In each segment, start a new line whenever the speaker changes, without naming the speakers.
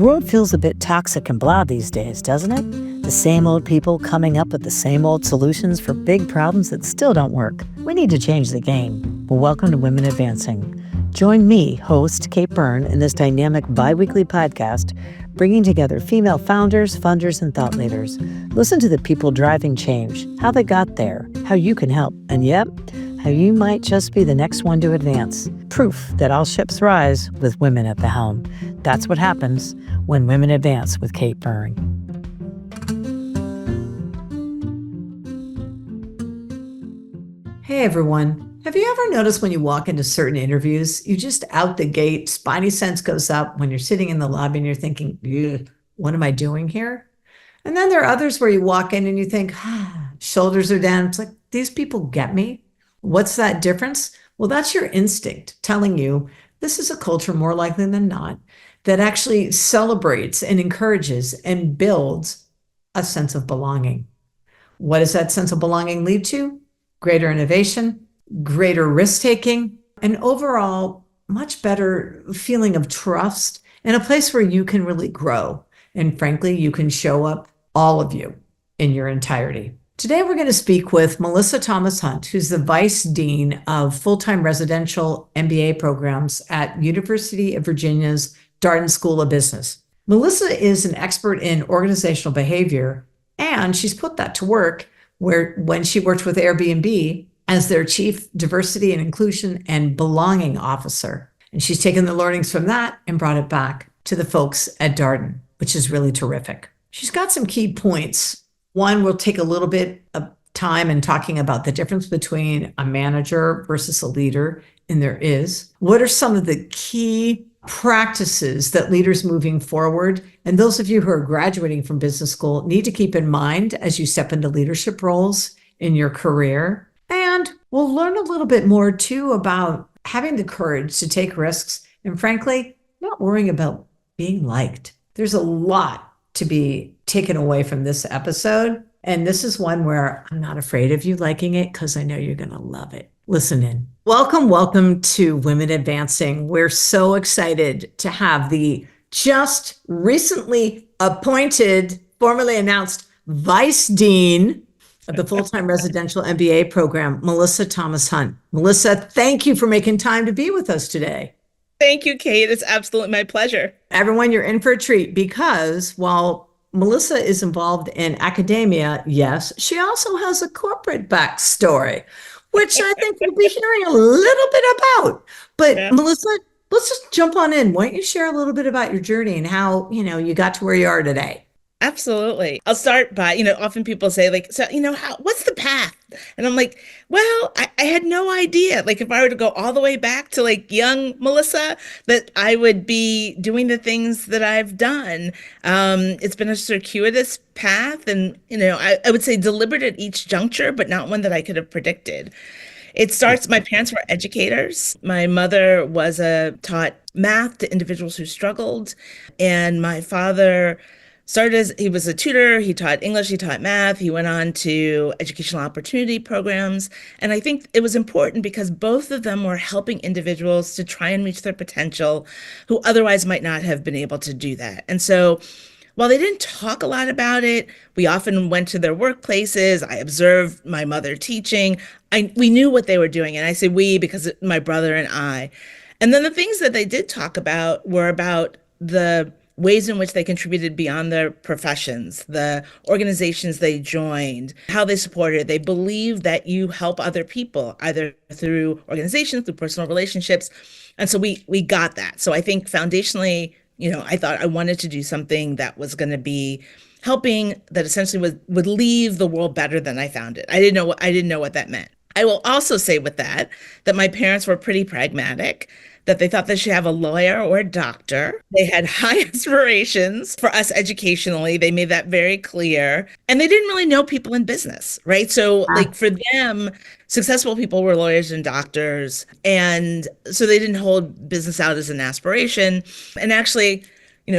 The world feels a bit toxic and blah these days, doesn't it? The same old people coming up with the same old solutions for big problems that still don't work. We need to change the game. Well, welcome to Women Advancing. Join me, host Kate Byrne, in this dynamic bi-weekly podcast, bringing together female founders, funders, and thought leaders. Listen to the people driving change, how they got there, how you can help, and yep, how you might just be the next one to advance. Proof that all ships rise with women at the helm. That's what happens when Women Advance with Kate Byrne. Hey everyone. Have you ever noticed when you walk into certain interviews, you just out the gate, spidey sense goes up when you're sitting in the lobby and you're thinking, what am I doing here? And then there are others where you walk in and you think, shoulders are down. It's like, these people get me. What's that difference? Well, that's your instinct telling you this is a culture more likely than not that actually celebrates and encourages and builds a sense of belonging. What does that sense of belonging lead to? Greater innovation, greater risk-taking, and overall much better feeling of trust and a place where you can really grow. And frankly, you can show up, all of you, in your entirety. Today, we're going to speak with Melissa Thomas Hunt, who's the Vice Dean of Full-Time Residential MBA programs at University of Virginia's Darden School of Business. Melissa is an expert in organizational behavior, and she's put that to work when she worked with Airbnb as their Chief Diversity and Inclusion and Belonging Officer. And she's taken the learnings from that and brought it back to the folks at Darden, which is really terrific. She's got some key points. One, we'll take a little bit of time in talking about the difference between a manager versus a leader, and there is. What are some of the key practices that leaders moving forward, and those of you who are graduating from business school, need to keep in mind as you step into leadership roles in your career? And we'll learn a little bit more too about having the courage to take risks and frankly, not worrying about being liked. There's a lot to be taken away from this episode. And this is one where I'm not afraid of you liking it because I know you're going to love it. Listen in. Welcome to Women Advancing. We're so excited to have the just recently appointed, formally announced Vice Dean of the Full-Time Residential MBA program, Melissa Thomas Hunt. Melissa, thank you for making time to be with us today.
Thank you, Kate. It's absolutely my pleasure.
Everyone, you're in for a treat because while Melissa is involved in academia, yes, she also has a corporate backstory, which I think we'll be hearing a little bit about. But yeah. Melissa, let's just jump on in. Why don't you share a little bit about your journey and how, you got to where you are today?
Absolutely. I'll start by, often people say what's the path? And I'm like, well, I had no idea. Like if I were to go all the way back to young Melissa, that I would be doing the things that I've done. It's been a circuitous path and, I would say deliberate at each juncture, but not one that I could have predicted. It starts, my parents were educators. My mother taught math to individuals who struggled. And my father he was a tutor, he taught English, he taught math, he went on to educational opportunity programs. And I think it was important because both of them were helping individuals to try and reach their potential who otherwise might not have been able to do that. And so while they didn't talk a lot about it, we often went to their workplaces. I observed my mother teaching. We knew what they were doing. And I say we because my brother and I. And then the things that they did talk about were about the ways in which they contributed beyond their professions, the organizations they joined, how they supported. They believe that you help other people, either through organizations, through personal relationships. And so we got that. So I think foundationally, I thought I wanted to do something that was going to be helping, that essentially would leave the world better than I found it. I didn't know what that meant. I will also say with that my parents were pretty pragmatic, that they thought they should have a lawyer or a doctor. They had high aspirations for us educationally. They made that very clear. And they didn't really know people in business, right? So for them, successful people were lawyers and doctors. And so they didn't hold business out as an aspiration. And actually,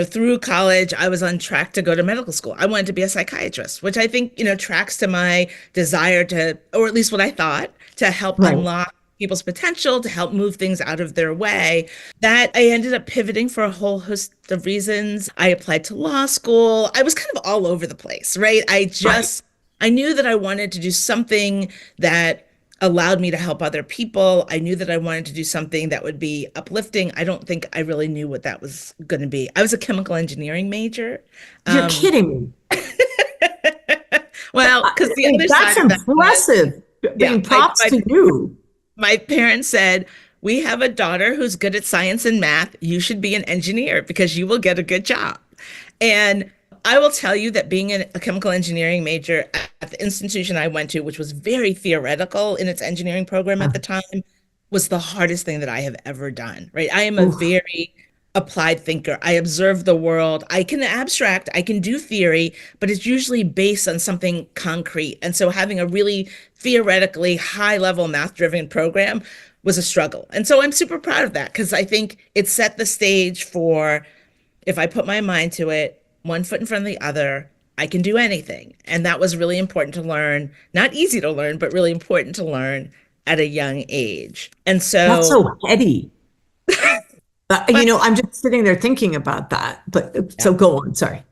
through college, I was on track to go to medical school. I wanted to be a psychiatrist, which I think, tracks to my desire to, or at least what I thought, to help unlock people's potential, to help move things out of their way. That I ended up pivoting for a whole host of reasons. I applied to law school. I was kind of all over the place, right?
Right.
I knew that I wanted to do something that allowed me to help other people. I knew that I wanted to do something that would be uplifting. I don't think I really knew what that was going to be. I was a chemical engineering major.
You're
Um,
kidding me.
well, because the other
That's
side of that was,
impressive.
yeah,
Being props
my
to you.
my parents said, we have a daughter who's good at science and math. You should be an engineer because you will get a good job. And I will tell you that being a chemical engineering major at the institution I went to, which was very theoretical in its engineering program at the time, was the hardest thing that I have ever done, right? I am a
Oof.
very applied thinker. I observe the world. I can abstract, I can do theory, but it's usually based on something concrete. And so having a really theoretically high level math driven program was a struggle. And so I'm super proud of that because I think it set the stage for, if I put my mind to it, one foot in front of the other, I can do anything. And that was really important to learn. Not easy to learn, but really important to learn at a young age. And
That's
so,
so heady.
well,
I'm just sitting there thinking about that. But
yeah.
so go on. Sorry.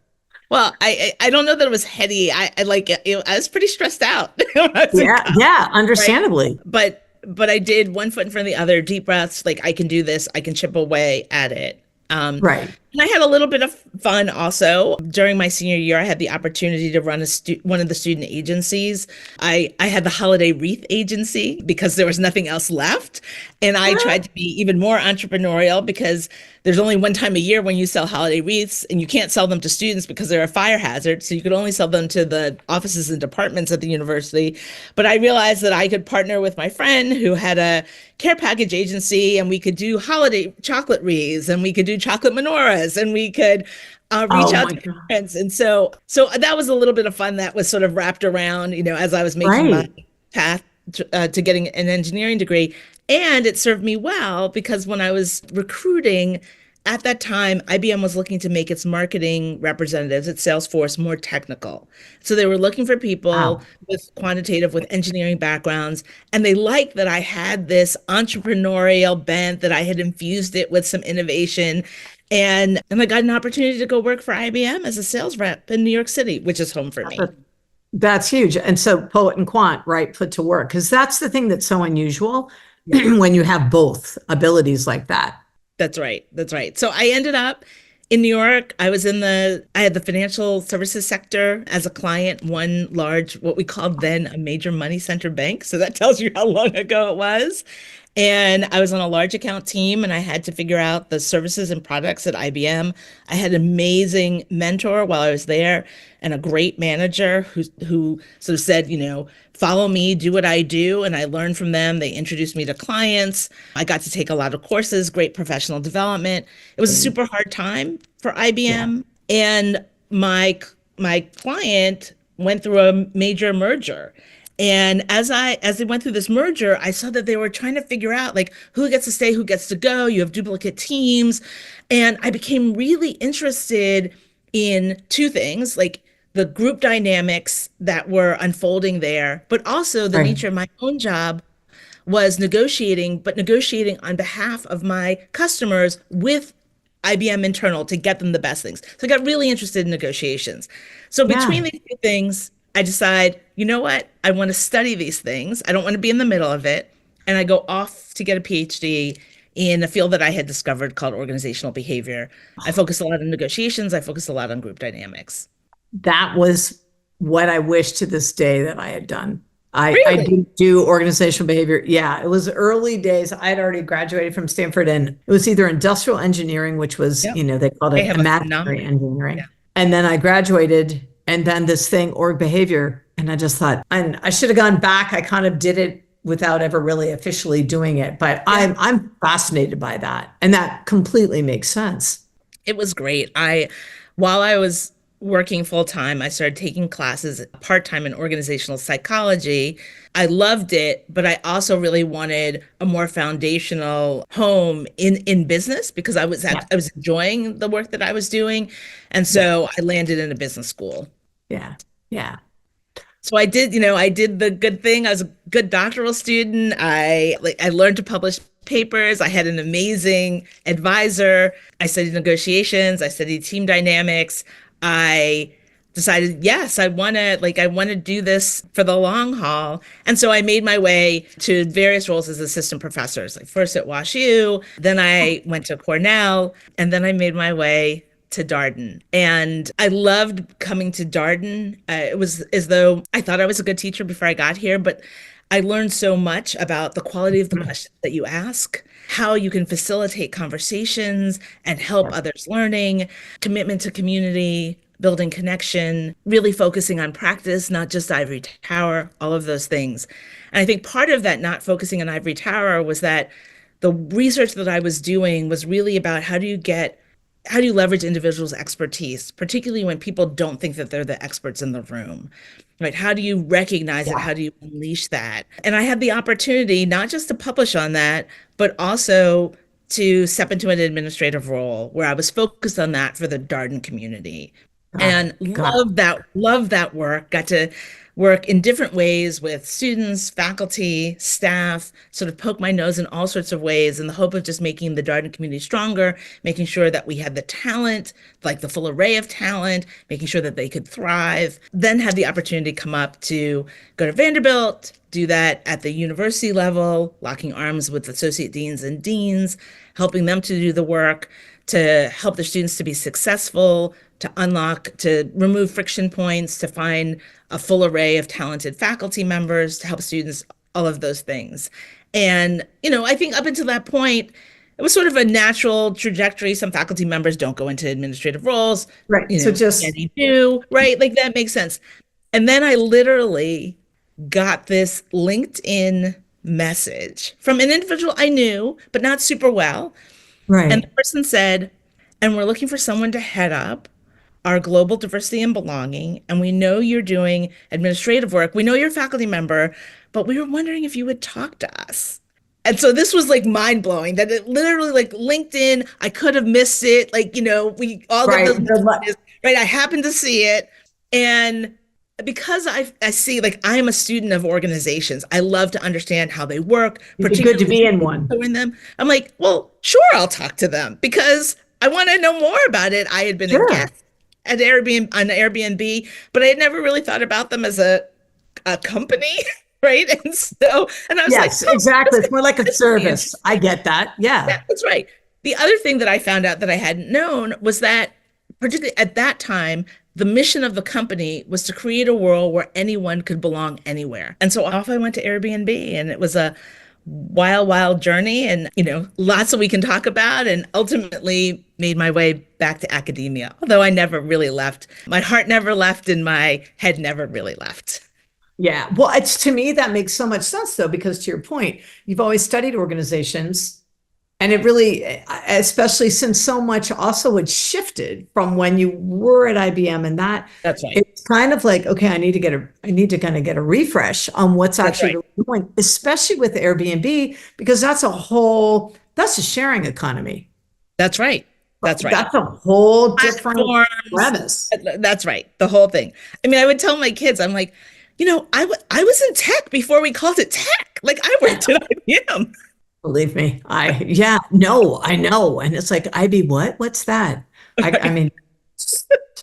Well, I don't know that it was heady. I like I was pretty stressed out when I was in
Yeah.
college,
Yeah.
right?
Understandably.
But I did one foot in front of the other, deep breaths, like I can do this, I can chip away at it.
Right.
And I had a little bit of fun also. During my senior year, I had the opportunity to run one of the student agencies. I had the holiday wreath agency because there was nothing else left. And I tried to be even more entrepreneurial because there's only one time a year when you sell holiday wreaths, and you can't sell them to students because they're a fire hazard. So you could only sell them to the offices and departments at the university. But I realized that I could partner with my friend who had a care package agency, and we could do holiday chocolate wreaths, and we could do chocolate menorahs, and we could reach
Oh
out
my
to
God.
parents. And so that was a little bit of fun that was sort of wrapped around, as I was making my
Right.
path to getting an engineering degree. And it served me well because when I was recruiting at that time, IBM was looking to make its marketing representatives at Salesforce more technical. So they were looking for people
Wow.
with engineering backgrounds. And they liked that I had this entrepreneurial bent, that I had infused it with some innovation. And I got an opportunity to go work for IBM as a sales rep in New York City, which is home for me.
That's huge. And so poet and quant, right, put to work, because that's the thing that's so unusual
Yeah.
when you have both abilities like that.
That's right. That's right. So I ended up in New York. I had the financial services sector as a client, one large, what we called then a major money center bank. So that tells you how long ago it was. And I was on a large account team, and I had to figure out the services and products at IBM. I had an amazing mentor while I was there and a great manager who sort of said, follow me, do what I do. And I learned from them. They introduced me to clients. I got to take a lot of courses, great professional development. It was a
Mm.
super hard time for
Yeah.
IBM. And my client went through a major merger. And as they went through this merger, I saw that they were trying to figure out like who gets to stay, who gets to go. You have duplicate teams. And I became really interested in two things, like the group dynamics that were unfolding there, but also the
Right.
nature of my own job was negotiating, but negotiating on behalf of my customers with IBM internal to get them the best things. So I got really interested in negotiations. So between
Yeah.
these two things, I decide, you know what? I want to study these things. I don't want to be in the middle of it. And I go off to get a PhD in a field that I had discovered called organizational behavior. I focus a lot on negotiations. I focus a lot on group dynamics.
That was what I wish to this day that I had done. I
Really?
didn't do organizational behavior. Yeah, it was early days. I had already graduated from Stanford, and it was either industrial engineering, which was,
Yep.
they called
They
it
have a
imaginary
phenomenal. Yeah.
engineering. And then I graduated, and then this thing, org behavior. And I just thought, and I should have gone back. I kind of did it without ever really officially doing it. But
Yeah.
I'm fascinated by that. And that completely makes sense.
It was great. While I was working full time, I started taking classes part time in organizational psychology. I loved it, but I also really wanted a more foundational home in business because
Yeah.
I was enjoying the work that I was doing, and
Yeah.
so I landed in a business school.
Yeah. Yeah.
So I did the good thing. I was a good doctoral student. I learned to publish papers. I had an amazing advisor. I studied negotiations. I studied team dynamics. I decided, yes, I want to do this for the long haul. And so I made my way to various roles as assistant professors, like first at WashU, then I went to Cornell, and then I made my way to Darden. And I loved coming to Darden. It was as though I thought I was a good teacher before I got here, but I learned so much about the quality of the questions that you ask, how you can facilitate conversations and help others learning, commitment to community, building connection, really focusing on practice, not just ivory tower, all of those things. And I think part of that not focusing on ivory tower was that the research that I was doing was really about how do you leverage individuals' expertise, particularly when people don't think that they're the experts in the room, right? How do you recognize it?
Yeah.
How do you unleash that? And I had the opportunity not just to publish on that, but also to step into an administrative role where I was focused on that for the Darden community.
Got it.
And
Got it.
love that work. Got to work in different ways with students, faculty, staff, sort of poke my nose in all sorts of ways in the hope of just making the Darden community stronger, making sure that we had the talent, like the full array of talent, making sure that they could thrive. Then had the opportunity to come up to go to Vanderbilt, do that at the university level, locking arms with associate deans and deans, helping them to do the work, to help their students to be successful, to unlock, to remove friction points, to find a full array of talented faculty members, to help students, all of those things. And, I think up until that point, it was sort of a natural trajectory. Some faculty members don't go into administrative roles,
Right. So just
many do, right? Like that makes sense. And then I literally got this LinkedIn message from an individual I knew, but not super well. And the
right.
person said, and we're looking for someone to head up our global diversity and belonging. And we know you're doing administrative work. We know you're a faculty member, but we were wondering if you would talk to us. And so this was like mind blowing that it literally like LinkedIn, I could have missed it. Like, we all get
Right.
those messages, right? I happened to see it. And because I see like I am a student of organizations, I love to understand how they work,
It'd be good to
particularly
be in one.
in them. I'm like, well, sure, I'll talk to them because I want to know more about it. I had been a
Sure.
guest at Airbnb, but I had never really thought about them as a company, right? And I was like,
Yes,
oh,
exactly. It's more like a
this would be
service. I
interesting.
get that. Yeah.
Yeah, that's right. The other thing that I found out that I hadn't known was that, particularly at that time, the mission of the company was to create a world where anyone could belong anywhere. And so off I went to Airbnb, and it was a wild, wild journey, and lots that we can talk about, and ultimately made my way back to academia. Although I never really left. My heart never left, and my head never really left.
Yeah. Well, it's to me that makes so much sense though, because to your point, you've always studied organizations. And it really, especially since so much also had shifted from when you were at IBM, and that
That's right.
it's kind of like, okay, I need to kind of get a refresh on what's
That's
actually
right.
really going, especially with Airbnb, because that's a sharing economy.
That's right. That's right.
That's a whole different
Platforms.
premise.
That's right. The whole thing. I mean, I would tell my kids, I'm like, I was in tech before we called it tech. Like I worked at IBM.
Believe me, yeah, no, I know. And it's like, IB, what? What's that? I mean,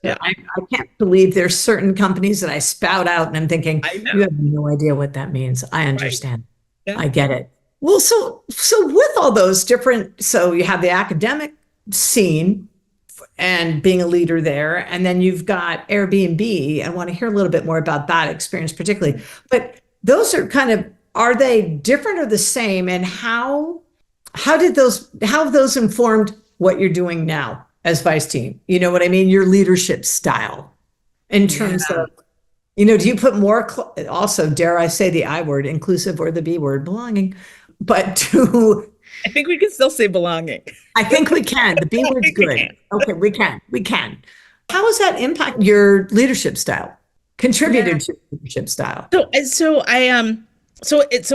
Yeah,
I can't believe there's certain companies that I spout out and I'm thinking,
I
you
know.
have no idea what that means. I
Right.
understand.
Yeah.
I get it. Well, so with all those different, so you have the academic scene and being a leader there, and then you've got Airbnb. I want to hear a little bit more about that experience particularly. But those are kind of, are they different or the same? And how have those informed what you're doing now as vice team? You know what I mean? Your leadership style in terms
Yeah.
of, do you put more, also, dare I say the I word, inclusive, or the B word, belonging, but
I think we can still say belonging.
I think we can. The B
I
word's
think we
good.
can.
Okay, we can. How has that impact your leadership style?
Yeah.
Contributed to your leadership style?
So I So it's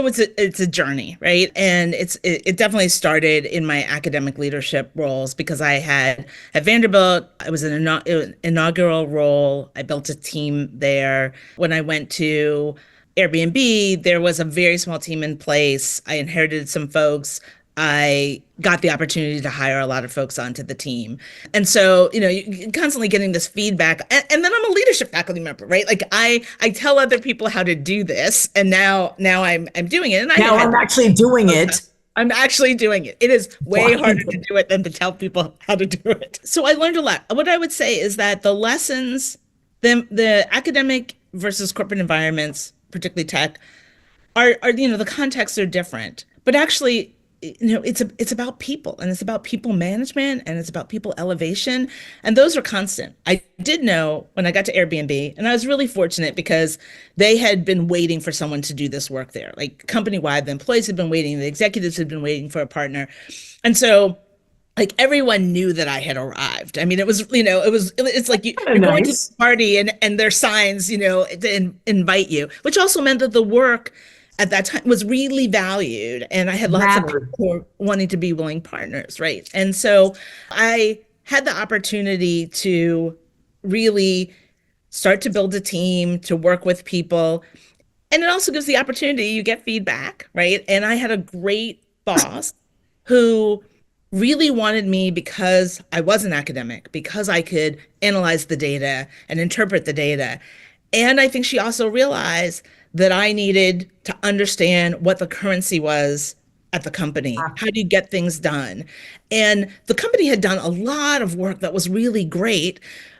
a journey, right? And it definitely started in my academic leadership roles because I had at Vanderbilt, I was an inaugural role. I built a team there. When I went to Airbnb, there was a very small team in place. I inherited some folks. I got the opportunity to hire a lot of folks onto the team. And so, you constantly getting this feedback. And then I'm a leadership faculty member, right? Like I tell other people how to do this, and now I'm doing it. And I
Now
had
I'm actually doing it.
I'm actually doing it. It is way
Walking
harder
through.
to do it than to tell people how to do it. So I learned a lot. What I would say is that the lessons, the academic versus corporate environments, particularly tech, are the contexts are different, but actually it's about people, and it's about people management, and it's about people elevation, and those are constant. I did know when I got to Airbnb, and I was really fortunate because they had been waiting for someone to do this work there, like company wide. The employees had been waiting, the executives had been waiting for a partner, and so like everyone knew that I had arrived. I mean, it's like
Kind of
you're going to
nice.
the party, and there's signs, to invite you, which also meant that the work at that time was really valued. And I had lots of people
Mattered.
who were wanting to be willing partners, right? And so I had the opportunity to really start to build a team, to work with people. And it also gives the opportunity, you get feedback, right? And I had a great boss who really wanted me because I was an academic, because I could analyze the data and interpret the data. And I think she also realized that I needed to understand what the currency was at the company.
Ah,
How do you get things done? And the company had done a lot of work that was really great.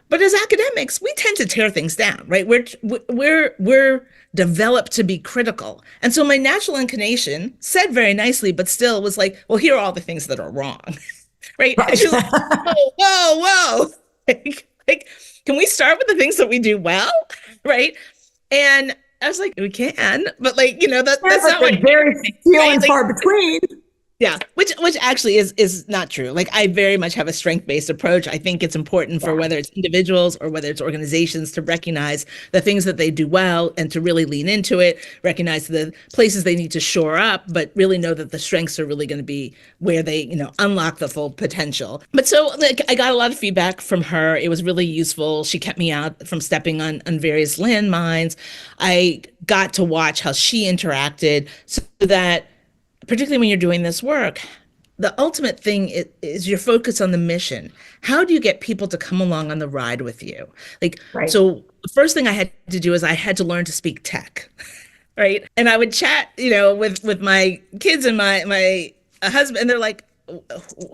But as academics, we tend to tear things down, right? We're developed to be critical. And so my natural inclination said very nicely, but still was like, well, here are all the things that are wrong. Right. And
right.
she was like, whoa, whoa, whoa. Like, can we start with the things that we do well? Right. And I was like, we can, but like,
Yeah,
that's
but
not what
they're very
everything,
few
right?
and
Like,
far between.
yeah, which actually is not true. Like I very much have a strength-based approach. I think it's important for
Yeah.
whether it's individuals or whether it's organizations to recognize the things that they do well and to really lean into it, recognize the places they need to shore up, but really know that the strengths are really going to be where they, unlock the full potential. But so like I got a lot of feedback from her. It was really useful. She kept me out from stepping on various landmines. I got to watch how she interacted so that particularly when you're doing this work, the ultimate thing is your focus on the mission. How do you get people to come along on the ride with you? Like,
Right.
so the first thing I had to do is I had to learn to speak tech, right? And I would chat, with my kids and my husband, and they're like,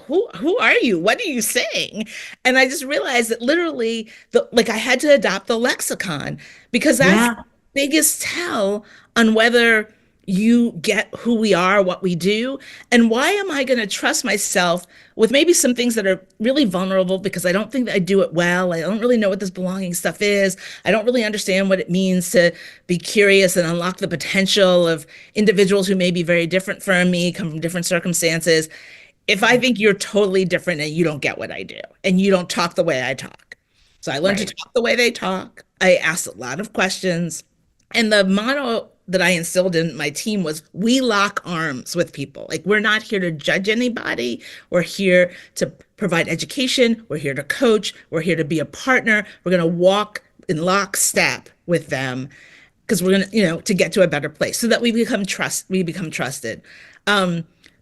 who are you? What are you saying? And I just realized that literally like I had to adopt the lexicon because that's the
Yeah.
biggest tell on whether you get who we are, what we do, and why am I going to trust myself with maybe some things that are really vulnerable because I don't think that I do it well. I don't really know what this belonging stuff is. I don't really understand what it means to be curious and unlock the potential of individuals who may be very different from me, come from different circumstances. If I think you're totally different and you don't get what I do and you don't talk the way I talk. So I learned to
Right.
talk the way they talk. I asked a lot of questions. And the motto that I instilled in my team was we lock arms with people. Like we're not here to judge anybody. We're here to provide education. We're here to coach. We're here to be a partner. We're going to walk in lockstep with them because we're going to, to get to a better place so that we become trusted.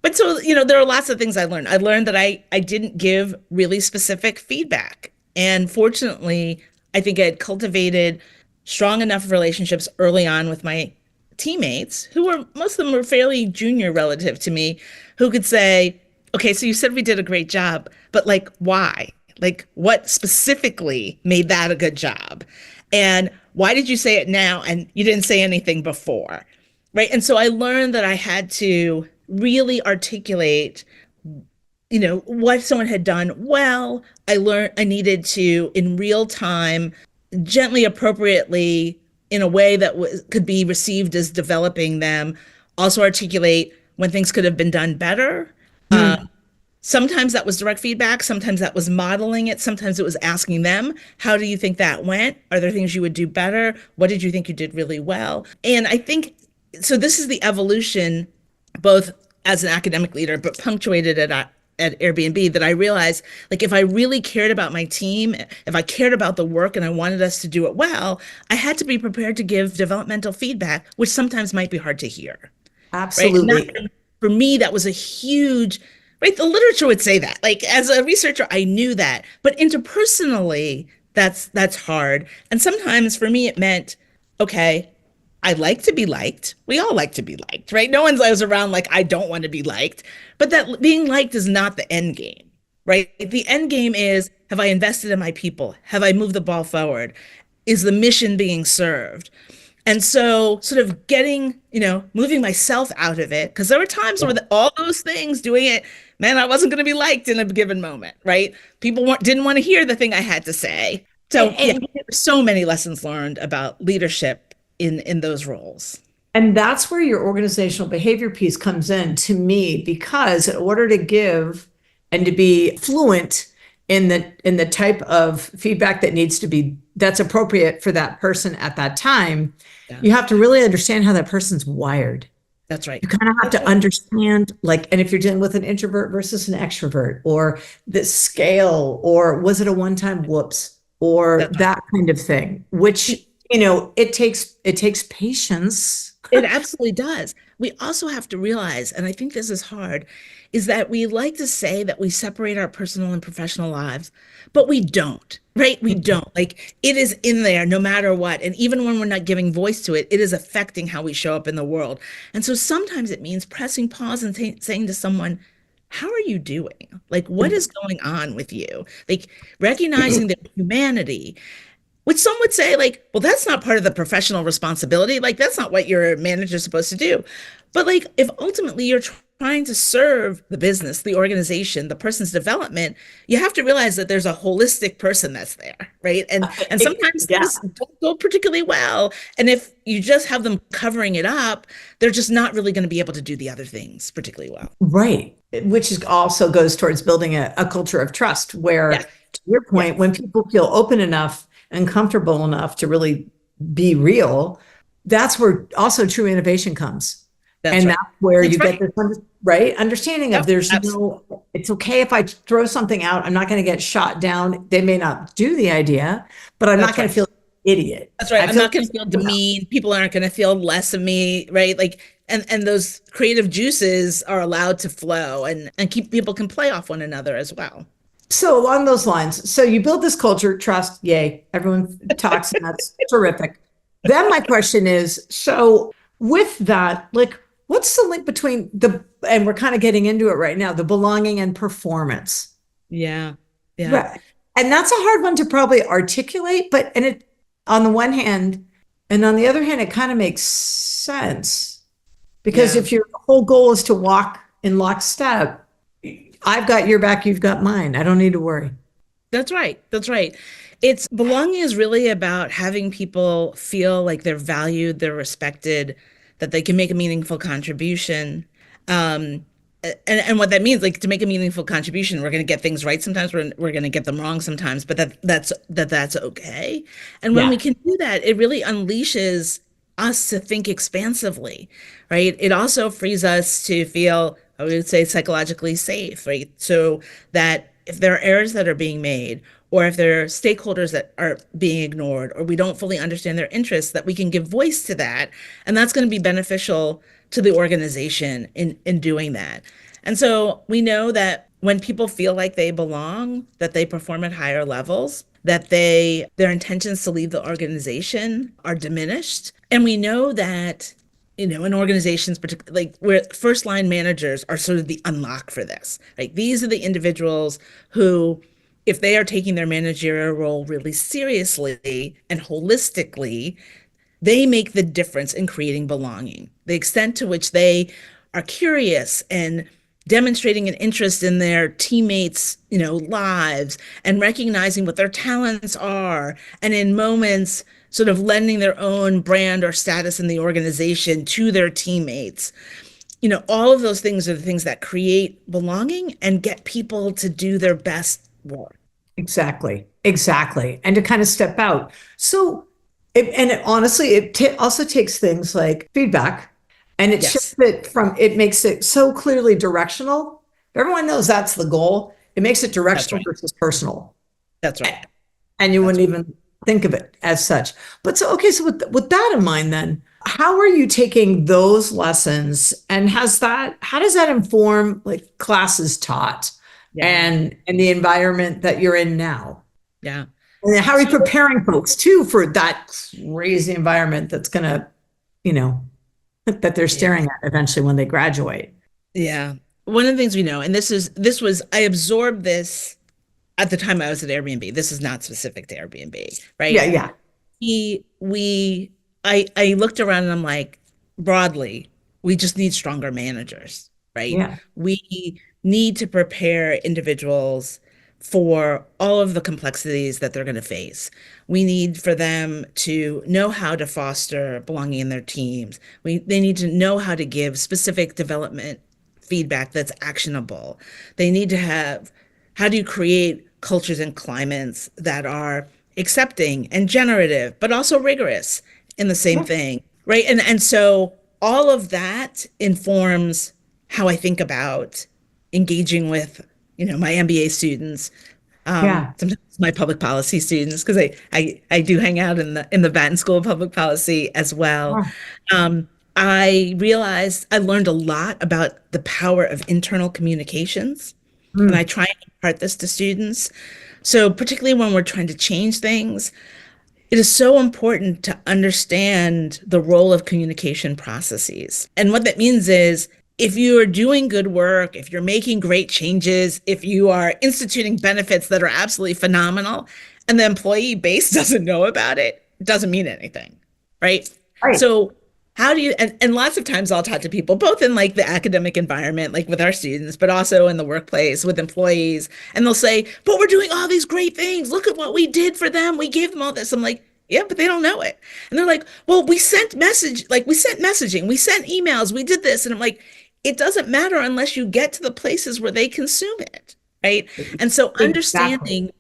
But so, there are lots of things I learned. I learned that I didn't give really specific feedback. And fortunately, I think I had cultivated strong enough relationships early on with my teammates, who were most of them were fairly junior relative to me, who could say, okay, so you said we did a great job, but like, why? Like, what specifically made that a good job? And why did you say it now and you didn't say anything before? Right. And so I learned that I had to really articulate, what someone had done well. I learned I needed to, in real time, gently, appropriately, in a way that could be received as developing them, also articulate when things could have been done better.
Hmm.
Sometimes that was direct feedback. Sometimes that was modeling it. Sometimes it was asking them, how do you think that went? Are there things you would do better? What did you think you did really well? And I think so this is the evolution, both as an academic leader, but punctuated at Airbnb, that I realized, like, if I really cared about my team, if I cared about the work and I wanted us to do it well, I had to be prepared to give developmental feedback, which sometimes might be hard to hear, right? And that,
Absolutely.
for me, that was a huge, right? The literature would say that. Like, as a researcher, I knew that, but interpersonally, that's hard. And sometimes for me, it meant, okay, I like to be liked. We all like to be liked, right? No one's always around like, I don't want to be liked. But that being liked is not the end game, right? The end game is, have I invested in my people? Have I moved the ball forward? Is the mission being served? And so, sort of getting, moving myself out of it, because there were times where all those things, doing it, man, I wasn't going to be liked in a given moment, right? People didn't want to hear the thing I had to say.
And,
So, yeah,
and
so many lessons learned about leadership in those roles.
And that's where your organizational behavior piece comes in to me, because in order to give and to be fluent in the type of feedback that needs to be that's appropriate for that person at that time,
Yeah,
you have to really understand how that person's wired.
that's right.
You kind of have
That's
to
right.
understand, like, and if you're dealing with an introvert versus an extrovert, or the scale, or was it a one-time whoops, or
That's right.
that kind of thing, which, it takes patience.
It absolutely does. We also have to realize, and I think this is hard, is that we like to say that we separate our personal and professional lives, but we don't, right? We don't. Like, it is in there no matter what. And even when we're not giving voice to it, it is affecting how we show up in the world. And so sometimes it means pressing pause and saying to someone, how are you doing? Like, what is going on with you? Like, recognizing their humanity, which some would say, like, well, that's not part of the professional responsibility. Like, that's not what your manager's supposed to do. But, like, if ultimately you're trying to serve the business, the organization, the person's development, you have to realize that there's a holistic person that's there, right? And sometimes
Yeah.
things don't go particularly well. And if you just have them covering it up, they're just not really going to be able to do the other things particularly well.
Right. Which is also goes towards building a culture of trust where,
Yes,
to your point, when
yes,
people feel open enough and comfortable enough to really be real, that's where also true innovation comes.
that's
And
right.
that's where you
That's
get
right.
this right understanding of
Yep,
there's
absolutely.
no, it's okay if I throw something out, I'm not going to get shot down. They may not do the idea, but I'm not
That's
going
right.
to feel like an idiot.
That's right.
I
I'm
feel
not
like
going to feel
someone else.
demeaned. People aren't going to feel less of me, right? Like, and those creative juices are allowed to flow, and keep people can play off one another as well.
So along those lines, so you build this culture, trust, yay, everyone talks, and that's terrific. Then my question is, so with that, like, what's the link between and we're kind of getting into it right now, the belonging and performance?
Yeah. Yeah.
Right. And that's a hard one to probably articulate, but and it on the one hand, and on the other hand, it kind of makes sense. Because
Yeah.
if your whole goal is to walk in lockstep, I've got your back, you've got mine. I don't need to worry.
That's right. That's right. It's belonging is really about having people feel like they're valued, they're respected, that they can make a meaningful contribution. Um, and what that means, like, to make a meaningful contribution, we're going to get things right sometimes, we're going to get them wrong sometimes, but that's okay. And when we
Yeah,
can do that, it really unleashes us to think expansively, right? It also frees us to feel, I would say, psychologically safe, right? So that if there are errors that are being made, or if there are stakeholders that are being ignored, or we don't fully understand their interests, that we can give voice to that. And that's going to be beneficial to the organization in doing that. And so we know that when people feel like they belong, that they perform at higher levels, that their intentions to leave the organization are diminished. And we know that, in organizations, particularly like where first line managers are sort of the unlock for this, right? These are the individuals who, if they are taking their managerial role really seriously and holistically, they make the difference in creating belonging. The extent to which they are curious and demonstrating an interest in their teammates, lives, and recognizing what their talents are, and in moments sort of lending their own brand or status in the organization to their teammates. All of those things are the things that create belonging and get people to do their best work.
exactly. Exactly. And to kind of step out. So, honestly, also takes things like feedback. And it shifts
Yes,
it from, it makes it so clearly directional. Everyone knows that's the goal. It makes it
that's
directional
right.
versus personal.
That's right.
And you
That's
wouldn't
right.
even think of it as such. But so, okay, so with that in mind, then, how are you taking those lessons and how does that inform like classes taught
Yeah.
and the environment that you're in now?
Yeah.
And then how are you
So
preparing folks too for that crazy environment that's gonna, you know, that they're
yeah.
staring at eventually when they graduate?
Yeah. One of the things we know, and this was I absorbed this at the time I was at Airbnb. This is not specific to Airbnb,
Yeah,
right?
yeah,
We I looked around and I'm like, broadly, we just need stronger managers, right?
yeah,
We need to prepare individuals for all of the complexities that they're going to face. We need for them to know how to foster belonging in their teams. They need to know how to give specific development feedback that's actionable. They need to have how do you create cultures and climates that are accepting and generative, but also rigorous in the same
yeah,
thing, right? And so all of that informs how I think about engaging with, my MBA students,
yeah.
sometimes my public policy students, because I do hang out in the Batten School of Public Policy as well.
Yeah.
I realized I learned a lot about the power of internal communications, and I
Mm,
try and impart this to students. So particularly when we're trying to change things, it is so important to understand the role of communication processes. And what that means is if you are doing good work, if you're making great changes, if you are instituting benefits that are absolutely phenomenal, and the employee base doesn't know about it, it doesn't mean anything, right?
right.
So how do you and lots of times I'll talk to people both in like the academic environment, like with our students, but also in the workplace with employees, and they'll say, but we're doing all these great things. Look at what we did for them. We gave them all this. I'm like, yeah, but they don't know it. And they're like, well, we sent messaging, we sent emails, we did this. And I'm like, it doesn't matter unless you get to the places where they consume it, right? And so
Exactly.
understanding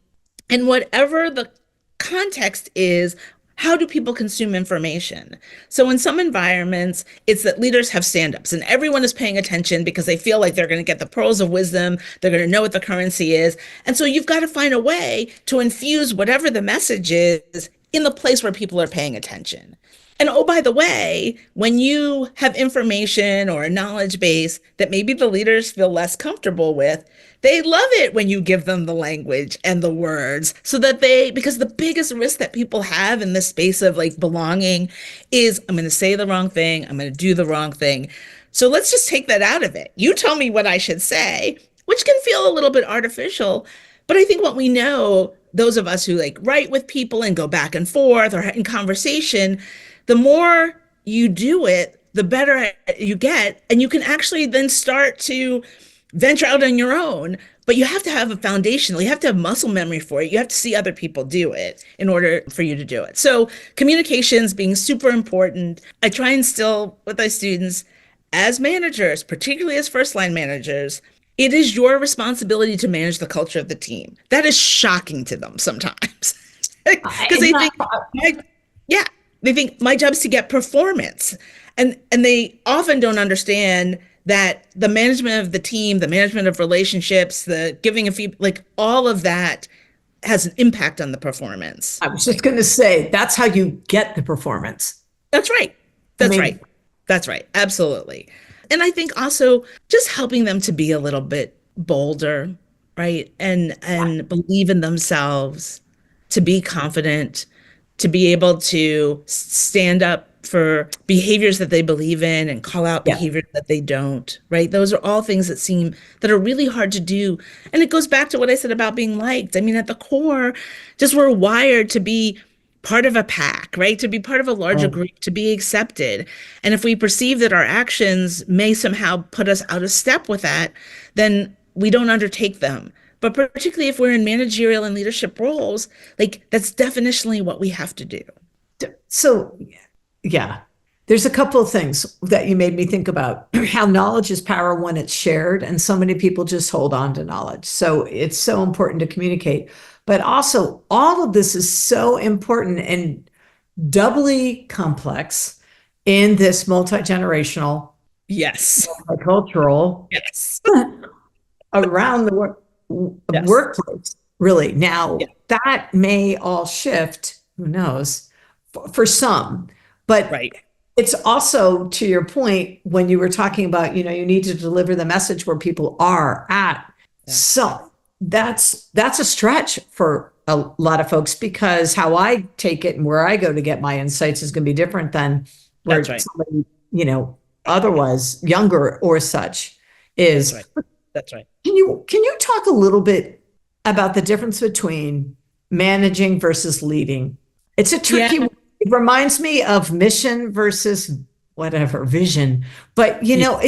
and whatever the context is, how do people consume information? So in some environments, it's that leaders have stand-ups and everyone is paying attention because they feel like they're going to get the pearls of wisdom, they're going to know what the currency is. And so you've got to find a way to infuse whatever the message is in the place where people are paying attention. And oh, by the way, when you have information or a knowledge base that maybe the leaders feel less comfortable with, they love it when you give them the language and the words so that because the biggest risk that people have in this space of like belonging is I'm going to say the wrong thing, I'm going to do the wrong thing. So let's just take that out of it. You tell me what I should say, which can feel a little bit artificial. But I think what we know, those of us who like write with people and go back and forth or in conversation, the more you do it, the better you get. And you can actually then start to venture out on your own. But you have to have a foundation. You have to have muscle memory for it. You have to see other people do it in order for you to do it. So communications being super important. I try and instill with my students as managers, particularly as first line managers, it is your responsibility to manage the culture of the team. That is shocking to them sometimes because
It's
they
not,
think, my, yeah, they think my job is to get performance, and they often don't understand that the management of the team, the management of relationships, the giving of feedback, like all of that has an impact on the performance.
I was just going to say that's how you get the performance.
That's right.
I
That's
mean,
right. That's right. Absolutely. And I think also just helping them to be a little bit bolder, right? And believe in themselves, to be confident, to be able to stand up for behaviors that they believe in and call out
yeah,
behaviors that they don't, right? Those are all things that are really hard to do. And it goes back to what I said about being liked. I mean, at the core, just we're wired to be part of a pack, right? To be part of a larger
right.
group, to be accepted. And if we perceive that our actions may somehow put us out of step with that, then we don't undertake them. But particularly if we're in managerial and leadership roles, like that's definitionally what we have to do.
So, yeah, there's a couple of things that you made me think about how knowledge is power when it's shared, and so many people just hold on to knowledge. So it's so important to communicate. But also, all of this is so important and doubly complex in this multi-generational,
Yes.
multicultural,
Yes.
around the
Yes.
workplace, really.
Yeah.
Now, that may all shift, who knows, for some, but
Right.
it's also to your point when you were talking about, you need to deliver the message where people are at.
Yeah.
So that's a stretch for a lot of folks because how I take it and where I go to get my insights is going to be different than where
That's right.
somebody, otherwise younger or such
That's
is.
right. That's right.
Can you talk a little bit about the difference between managing versus leading? It's a
Yeah.
tricky one. It reminds me of mission versus whatever vision, but
Yeah.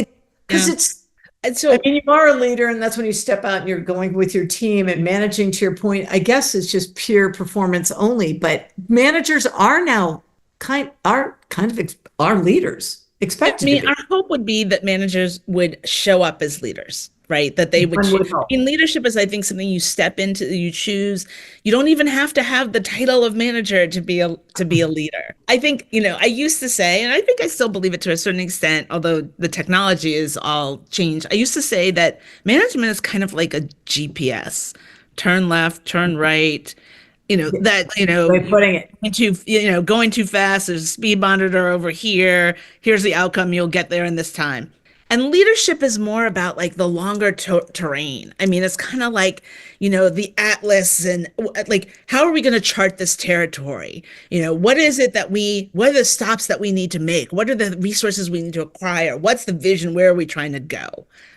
because
Yeah.
it's
And
I
so,
mean you are a leader and that's when you step out and you're going with your team and managing to your point. I guess it's just pure performance only, but managers are now kind of are leaders
I
expected to
mean,
be.
our hope would be that managers would show up as leaders, right? That they would
One
choose.
would
I
hope.
mean, leadership is, I think, something you step into, you choose. You don't even have to have the title of manager to be a leader. I think, I used to say, and I think I still believe it to a certain extent, although the technology is all changed. I used to say that management is kind of like a GPS. Turn left, turn right, that,
Way of putting it.
going too fast, there's a speed monitor over here, here's the outcome, you'll get there in this time. And leadership is more about like the longer terrain. I mean, it's kind of like, the atlas and like, how are we going to chart this territory? What are the stops that we need to make? What are the resources we need to acquire? What's the vision? Where are we trying to go?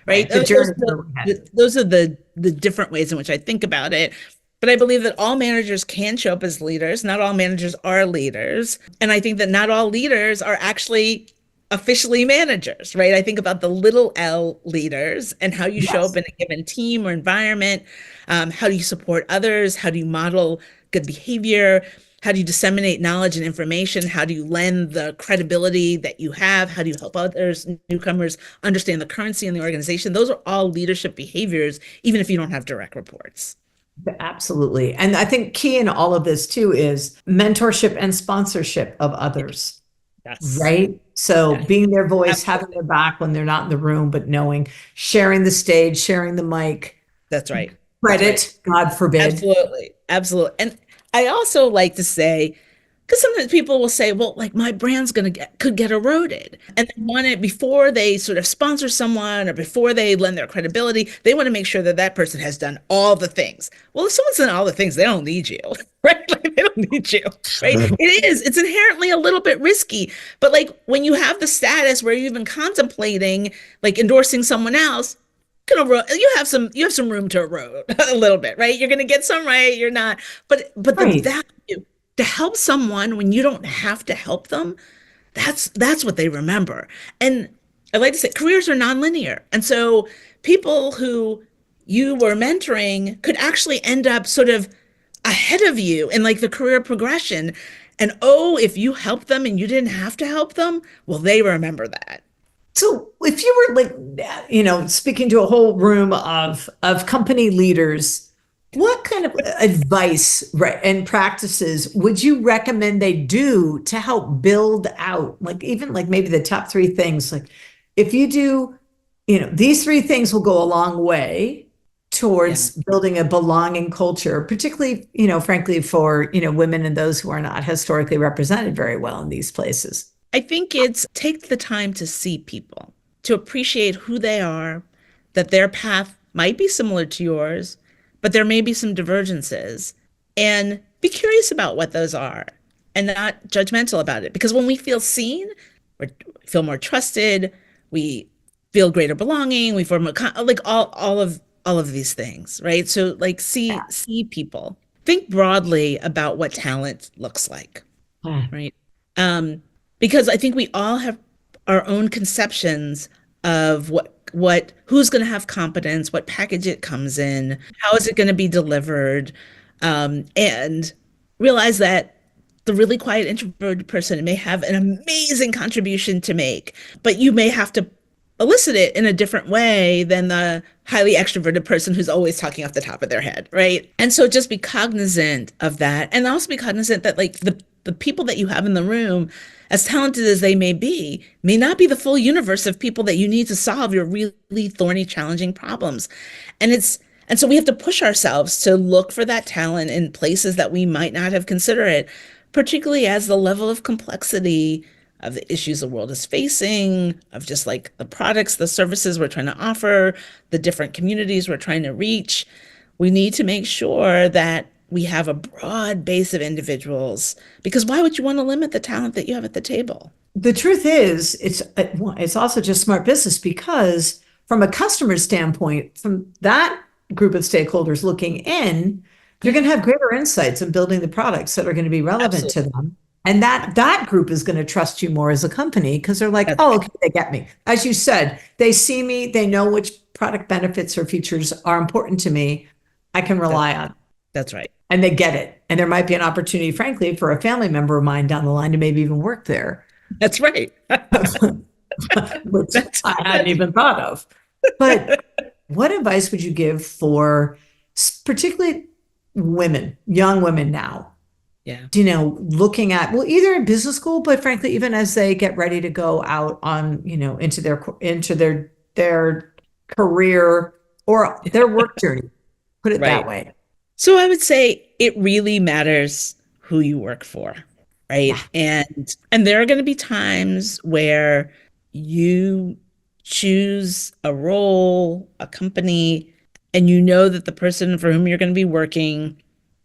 Right?
Right. The
Those,
journey where we're headed.
those are the different ways in which I think about it. But I believe that all managers can show up as leaders. Not all managers are leaders. And I think that not all leaders are actually officially managers, right? I think about the little L leaders and how you show up
Yes.
in a given team or environment. How do you support others? How do you model good behavior? How do you disseminate knowledge and information? How do you lend the credibility that you have? How do you help others, newcomers, understand the currency in the organization? Those are all leadership behaviors, even if you don't have direct reports.
Absolutely. And I think key in all of this too is mentorship and sponsorship of others,
Yes.
right? So
Yes.
being their voice, having
Absolutely.
their back when they're not in the room, but knowing, sharing the stage, sharing the mic,
That's right. That's right.
credit, God forbid.
Absolutely. Absolutely. And I also like to say, because sometimes people will say, well, like my brand's could get eroded. And they want it before they sort of sponsor someone or before they lend their credibility, they want to make sure that that person has done all the things. Well, if someone's done all the things, they don't need you, right? Like they don't need you, right? It's inherently a little bit risky. But like when you have the status where you've been contemplating like endorsing someone else, you have some room to erode a little bit, right? You're gonna get some right, you're not. But the
Right.
value to help someone when you don't have to help them, that's what they remember. And I like to say careers are nonlinear. And so people who you were mentoring could actually end up sort of ahead of you in like the career progression. And oh, if you helped them and you didn't have to help them, well, they remember that.
So if you were like, speaking to a whole room of company leaders, what kind of advice, right, and practices would you recommend they do to help build out, like even like maybe the top three things? Like if you do, these three things will go a long way
Yeah.
towards building a belonging culture, particularly, frankly, for, women and those who are not historically represented very well in these places.
I think it's take the time to see people, to appreciate who they are, that their path might be similar to yours, but there may be some divergences, and be curious about what those are and not judgmental about it. Because when we feel seen, we feel more trusted, we feel greater belonging, we feel more like all of these things, right? So like see people. Think broadly about what talent looks like,
Yeah.
right? Um, because I think we all have our own conceptions of who's going to have competence, what package it comes in, how is it going to be delivered, and realize that the really quiet introverted person may have an amazing contribution to make, but you may have to elicit it in a different way than the highly extroverted person who's always talking off the top of their head, right? And so just be cognizant of that and also be cognizant that like the people that you have in the room, as talented as they may not be the full universe of people that you need to solve your really thorny, challenging problems. And so we have to push ourselves to look for that talent in places that we might not have considered it, particularly as the level of complexity of the issues the world is facing, of just like the products, the services we're trying to offer, the different communities we're trying to reach. We need to make sure that we have a broad base of individuals because why would you want to limit the talent that you have at the table?
The truth is, it's also just smart business because from a customer standpoint, from that group of stakeholders looking in, they're going to have greater insights in building the products that are going to be relevant to
Absolutely.
them. And that group is going to trust you more as a company because they're like,
That's
oh,
right.
okay, they get me. As you said, they see me, they know which product benefits or features are important to me. I can
That,
rely on,
that's right.
and they get it. And there might be an opportunity, frankly, for a family member of mine down the line to maybe even work there,
That's right.
which
That's
I hadn't
that's
even thought of. But what advice would you give for particularly women, young women now,
yeah.
looking at, well, either in business school, but frankly, even as they get ready to go out on, into their career or their work journey, put it that
Right.
way.
So I would say it really matters who you work for,
Yeah.
right? And there are going to be times where you choose a role, a company, and you know that the person for whom you're going to be working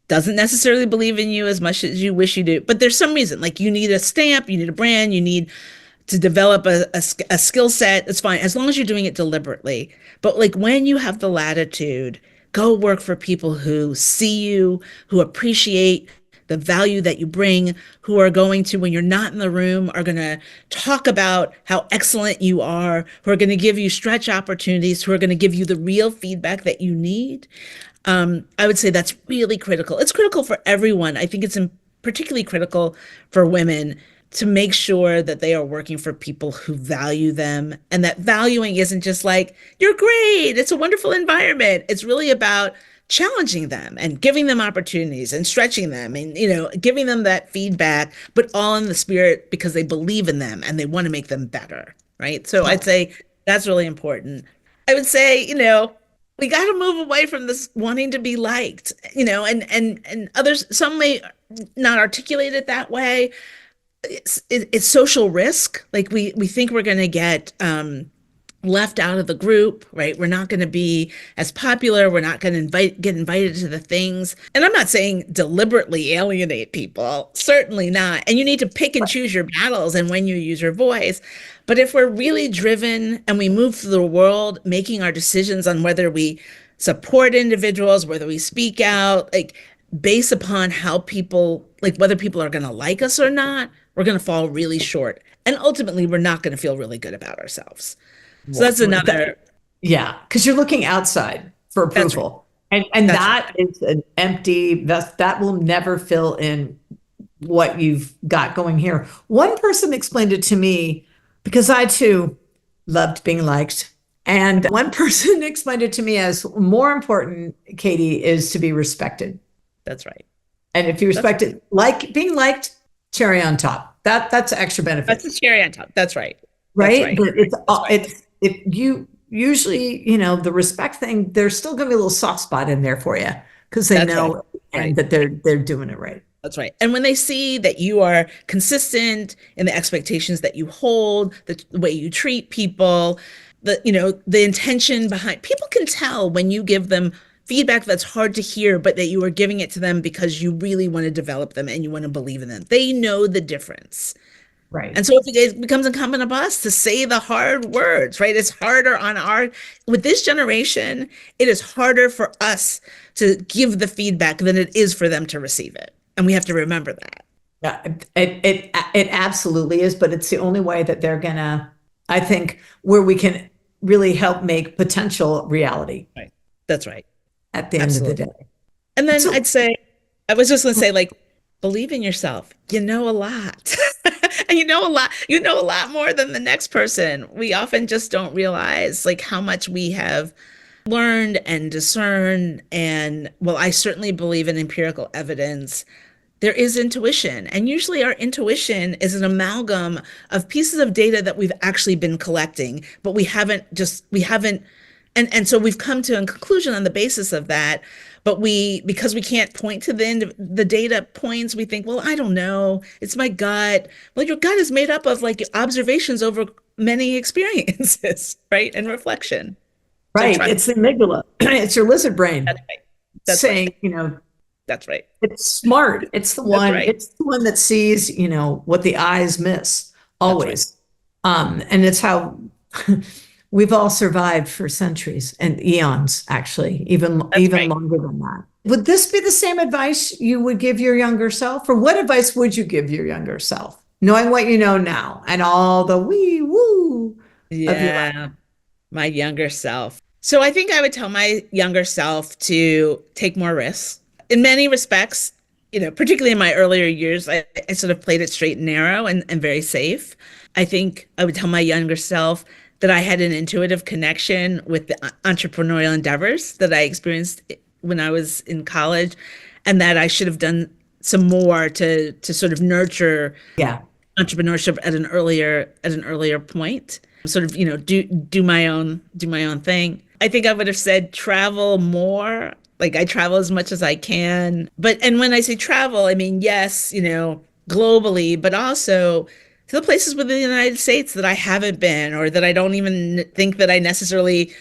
doesn't necessarily believe in you as much as you wish you do. But there's some reason, like you need a stamp, you need a brand, you need to develop a skill set. It's fine as long as you're doing it deliberately. But like when you have the latitude, go work for people who see you, who appreciate the value that you bring, who are going to, when you're not in the room, are going to talk about how excellent you are, who are going to give you stretch opportunities, who are going to give you the real feedback that you need. I would say that's really critical. It's critical for everyone. I think it's particularly critical for women to make sure that they are working for people who value them and that valuing isn't just like, you're great, it's a wonderful environment. It's really about challenging them and giving them opportunities and stretching them and, giving them that feedback, but all in the spirit because they believe in them and they want to make them better. Right. So I'd say that's really important. I would say, we got to move away from this wanting to be liked, and others, some may not articulate it that way. It's social risk. Like we think we're going to get left out of the group, right? We're not going to be as popular. We're not going to get invited to the things. And I'm not saying deliberately alienate people, certainly not. And you need to pick and choose your battles and when you use your voice. But if we're really driven and we move through the world making our decisions on whether we support individuals, whether we speak out, like based upon how people, like whether people are going to like us or not, we're going to fall really short. And ultimately, we're not going to feel really good about ourselves. So that's another,
Yeah, because you're looking outside for
that's right.
approval. And
That's right.
that is an empty, that will never fill in what you've got going here. One person explained it to me because I too loved being liked. And one person explained it to me as more important, Katie, is to be respected.
That's right.
And if you
That's
respect it, like being liked, cherry on top. That's extra
that's
benefit,
the cherry on top. That's right. That's
right?
right.
But it's
That's right.
it's if you usually, the respect thing, there's still going to be a little soft spot in there for you because they
That's right.
know and
Right.
that they're doing it right.
That's right. And when they see that you are consistent in the expectations that you hold, the way you treat people, the intention behind people can tell when you give them feedback that's hard to hear, but that you are giving it to them because you really want to develop them and you want to believe in them. They know the difference.
Right.
And so it becomes incumbent of us to say the hard words, right? It's harder with this generation, it is harder for us to give the feedback than it is for them to receive it. And we have to remember that.
Yeah, it absolutely is, but it's the only way that they're gonna, I think, where we can really help make potential reality
Right. That's right.
at the end of the
Absolutely.
day.
And then
So
I was just going to say, like, believe in yourself. You know a lot. And you know a lot more than the next person. We often just don't realize like how much we have learned and discerned. And well, I certainly believe in empirical evidence there is intuition. And usually our intuition is an amalgam of pieces of data that we've actually been collecting, but we haven't, and so we've come to a conclusion on the basis of that. But because we can't point to the data points, we think, well, I don't know, it's my gut. Well, your gut is made up of like observations over many experiences, right? And reflection. So
Right.
trust.
It's the amygdala. It's your lizard
That's
brain
right. That's right.
saying,
That's right.
it's smart.
That's right.
It's the one that sees, what the eyes miss
That's right.
always. And it's how we've all survived for centuries and eons, actually,
That's
even
right.
longer than that. Would this be the same advice you would give your younger self? Or what advice would you give your younger self, knowing what you know now and all the wee woo of your life?
Yeah. My younger self. So I think I would tell my younger self to take more risks. In many respects, particularly in my earlier years, I sort of played it straight and narrow and very safe. I think I would tell my younger self that I had an intuitive connection with the entrepreneurial endeavors that I experienced when I was in college, and that I should have done some more to sort of nurture
Yeah.
entrepreneurship at an earlier point, sort of do my own thing. I think I would have said travel more. Like I travel as much as I can, but and when I say travel, I mean yes, globally, but also to the places within the United States that I haven't been, or that I don't even think that I necessarily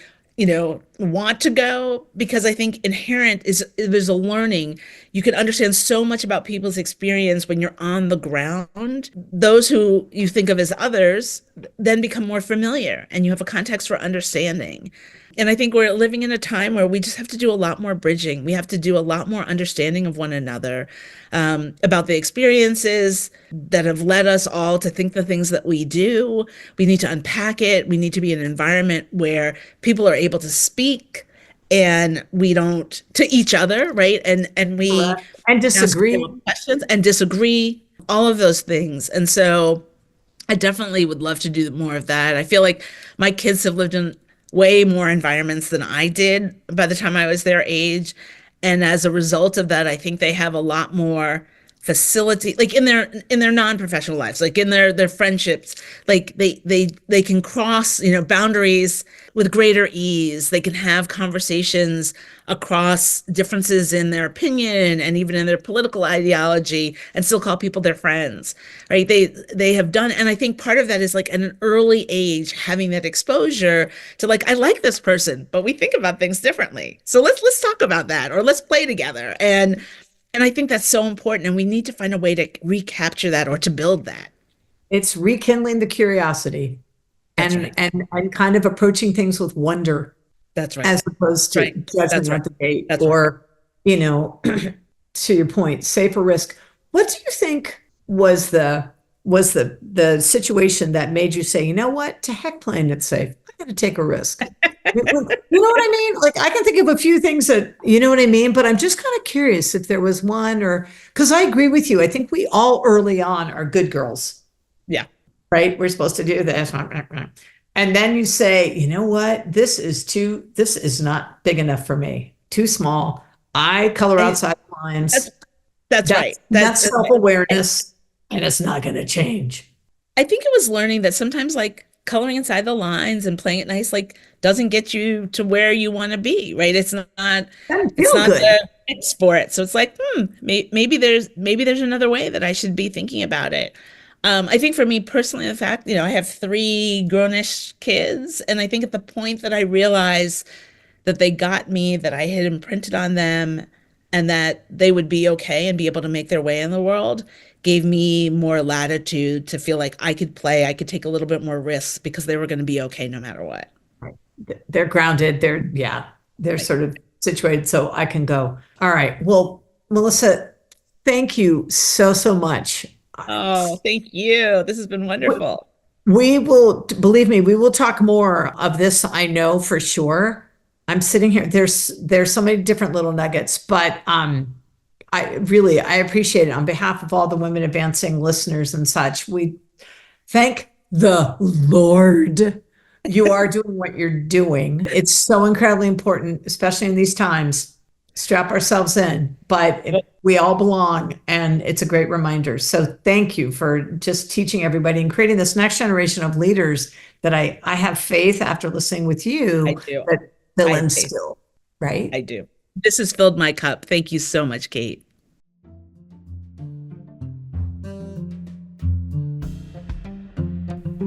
want to go, because I think inherent is there's a learning. You can understand so much about people's experience when you're on the ground. Those who you think of as others then become more familiar, and you have a context for understanding. And I think we're living in a time where we just have to do a lot more bridging. We have to do a lot more understanding of one another, about the experiences that have led us all to think the things that we do. We need to unpack it. We need to be in an environment where people are able to speak, and we don't to each other, right? And we
Correct. And
ask
disagree.
real questions and disagree, all of those things. And so I definitely would love to do more of that. I feel like my kids have lived in way more environments than I did by the time I was their age. And as a result of that, I think they have a lot more facility, like in their non-professional lives, like in their friendships, like they can cross, boundaries with greater ease. They can have conversations across differences in their opinion and even in their political ideology, and still call people their friends, right? They have done, and I think part of that is like at an early age having that exposure to like, I like this person, but we think about things differently. So let's talk about that, or let's play together. And I think that's so important, and we need to find a way to recapture that or to build that.
It's rekindling the curiosity
That's
and
right.
kind of approaching things with wonder
That's right.
as opposed
That's
to
right.
judgment
That's right.
at the gate
That's right.
or, to your point, safer risk. What do you think was the situation that made you say, you know what, to heck playing it safe. I'm going to take a risk. You know what I mean? Like I can think of a few things that, you know what I mean? But I'm just kind of curious if there was one or because I agree with you. I think we all early on are good girls,
Yeah.
right? We're supposed to do this. And then you say, you know what? This is not big enough for me. Too small. I color
And
outside the
that's
lines.
that's right.
That's
I,
self-awareness and it's not going to change.
I think it was learning that sometimes like coloring inside the lines and playing it nice like doesn't get you to where you want to be, right?
Doesn't
It's
feel
not
good.
the fix for it. So it's like, maybe there's another way that I should be thinking about it. I think for me personally, the fact, I have three grownish kids, and I think at the point that I realized that they got me, that I had imprinted on them, and that they would be okay and be able to make their way in the world, gave me more latitude to feel like I could play, I could take a little bit more risks because they were going to be okay no matter what.
Right. They're grounded. They're
Right.
sort of situated so I can go. All right. Well, Melissa, thank you so, so much.
Oh, thank you. This has been wonderful.
We will, believe me, we will talk more of this. I know for sure. I'm sitting here. There's so many different little nuggets, but I appreciate it on behalf of all the women advancing listeners and such. We thank the Lord you are doing what you're doing. It's so incredibly important, especially in these times. strap ourselves in, but we all belong, and it's a great reminder. So thank you for just teaching everybody and creating this next generation of leaders that I have faith after listening with you
I do.
that they'll
I do.
instill, right?
I do. This has filled my cup. Thank you so much, Kate.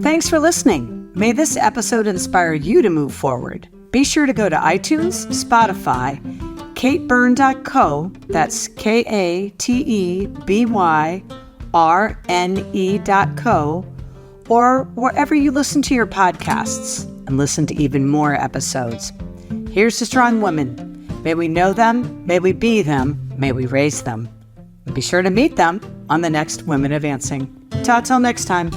Thanks for listening. May this episode inspire you to move forward. Be sure to go to iTunes, Spotify, katebyrne.co, that's KATEBYRNE.co, or wherever you listen to your podcasts and listen to even more episodes. Here's to strong women. May we know them, may we be them, may we raise them. And be sure to meet them on the next Women Advancing. Ta till next time.